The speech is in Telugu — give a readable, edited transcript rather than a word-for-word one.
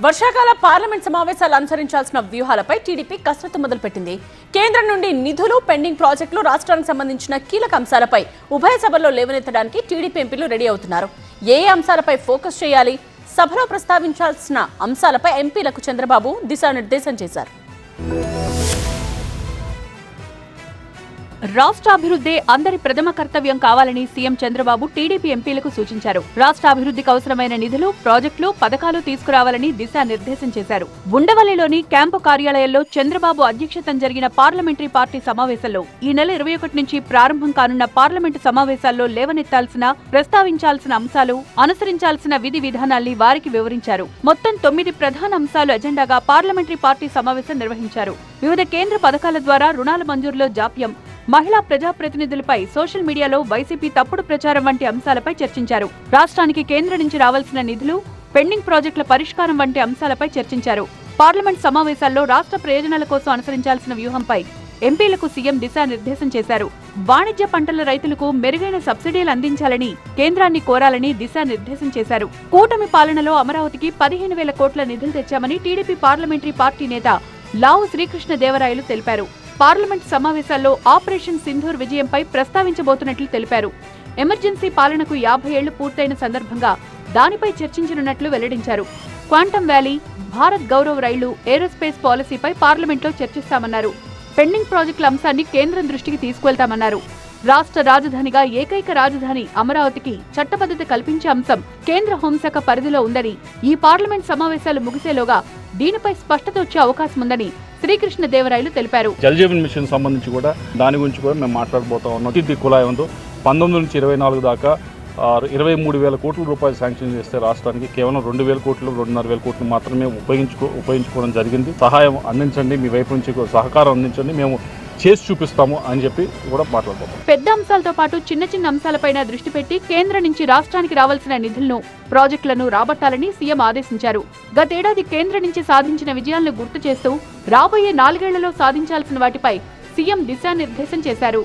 వర్షాకాల పార్లమెంట్ సమావేశాలు అనుసరించాల్సిన వ్యూహాలపై టీడీపీ కసరత్తు మొదలుపెట్టింది. కేంద్రం నుండి నిధులు, పెండింగ్ ప్రాజెక్టులు, రాష్ట్రానికి సంబంధించిన కీలక అంశాలపై ఉభయ సభల్లో లేవనెత్తడానికి టీడీపీ ఎంపీలు రెడీ అవుతున్నారు. ఏ అంశాలపై ఫోకస్ చేయాలి, సభలో ప్రస్తావించాల్సిన అంశాలపై ఎంపీలకు చంద్రబాబు దిశానిర్దేశం చేశారు. రాష్ట్రాభివృద్ధే అందరి ప్రథమ కర్తవ్యం కావాలని సీఎం చంద్రబాబు టీడీపీ ఎంపీలకు సూచించారు. రాష్ట్రాభివృద్ధికి అవసరమైన నిధులు, ప్రాజెక్టులు, పథకాలు తీసుకురావాలని దిశానిర్దేశం చేశారు. ఉండవల్లిలోని క్యాంపు కార్యాలయంలో చంద్రబాబు అధ్యక్షతన జరిగిన పార్లమెంటరీ పార్టీ సమావేశంలో ఈ నెల 21 నుంచి ప్రారంభం కానున్న పార్లమెంటు సమావేశాల్లో లేవనెత్తాల్సిన, ప్రస్తావించాల్సిన అంశాలు, అనుసరించాల్సిన విధి విధానాల్ని వారికి వివరించారు. మొత్తం 9 ప్రధాన అంశాలు ఎజెండాగా పార్లమెంటరీ పార్టీ సమావేశం నిర్వహించారు. వివిధ కేంద్ర పథకాల ద్వారా రుణాల మంజూరులో జాప్యం, మహిళా ప్రజాప్రతినిధులపై సోషల్ మీడియాలో వైసీపీ తప్పుడు ప్రచారం వంటి అంశాలపై చర్చించారు. రాష్ట్రానికి కేంద్రం నుంచి రావాల్సిన నిధులు, పెండింగ్ ప్రాజెక్టుల పరిష్కారం వంటి అంశాలపై చర్చించారు. పార్లమెంట్ సమావేశాల్లో రాష్ట్ర ప్రయోజనాల కోసం అనుసరించాల్సిన వ్యూహంపై ఎంపీలకు సీఎం దిశానిర్దేశం చేశారు. వాణిజ్య పంటల రైతులకు మెరుగైన సబ్సిడీలు అందించాలని కేంద్రాన్ని కోరాలని దిశానిర్దేశం చేశారు. కూటమి పాలనలో అమరావతికి 15,000 కోట్ల నిధులు తెచ్చామని టీడీపీ పార్లమెంటరీ పార్టీ నేత లావు శ్రీకృష్ణదేవరాయలు తెలిపారు. పార్లమెంట్ సమావేశాల్లో ఆపరేషన్ సింధూర్ విజయంపై ప్రస్తావించబోతున్నట్లు తెలిపారు. ఎమర్జెన్సీ పాలనకు 50 ఏళ్లు పూర్తయిన సందర్భంగా దానిపై చర్చించనున్నట్లు వెల్లడించారు. క్వాంటమ్ వ్యాలీ, భారత్ గౌరవ్ రైళ్లు, ఏరోస్పేస్ పాలసీపై పార్లమెంట్లో చర్చిస్తామన్నారు. పెండింగ్ ప్రాజెక్టుల అంశాన్ని కేంద్రం దృష్టికి తీసుకువెళ్తామన్నారు. రాష్ట్ర రాజధానిగా ఏకైక రాజధాని అమరావతికి చట్టబద్ధత కల్పించే అంశం కేంద్ర హోంశాఖ పరిధిలో ఉందని, ఈ పార్లమెంట్ సమావేశాలు ముగిసేలోగా దీనిపై స్పష్టత వచ్చే అవకాశం ఉందని శ్రీకృష్ణదేవరాయలు తెలిపారు. జల్ జీవన్ మిషన్ సంబంధించి కూడా దాని గురించి కూడా మేము మాట్లాడబోతా ఉన్నాం. ఇది కులాయంతో 19 నుంచి 24 దాకా 23,000 కోట్ల రూపాయలు శాంక్షన్ చేస్తే రాష్ట్రానికి కేవలం 2,000 కోట్లు, 2,500 కోట్లు మాత్రమే ఉపయోగించుకోవడం జరిగింది. సహాయం అందించండి, మీ వైపు నుంచి సహకారం అందించండి, మేము చేసి చూపిస్తాము అని చెప్పి కూడా మాట్లాడుతాం. పెద్ద అంశాలతో పాటు చిన్న చిన్న అంశాలపైన దృష్టి పెట్టి కేంద్రం నుంచి రాష్ట్రానికి రావాల్సిన నిధులను, ప్రాజెక్టులను రాబట్టాలని సీఎం ఆదేశించారు. గతేడాది కేంద్రం నుంచి సాధించిన విజయాలను గుర్తు చేస్తూ రాబోయే 4 ఏళ్లలో సాధించాల్సిన వాటిపై సీఎం దిశానిర్దేశం చేశారు.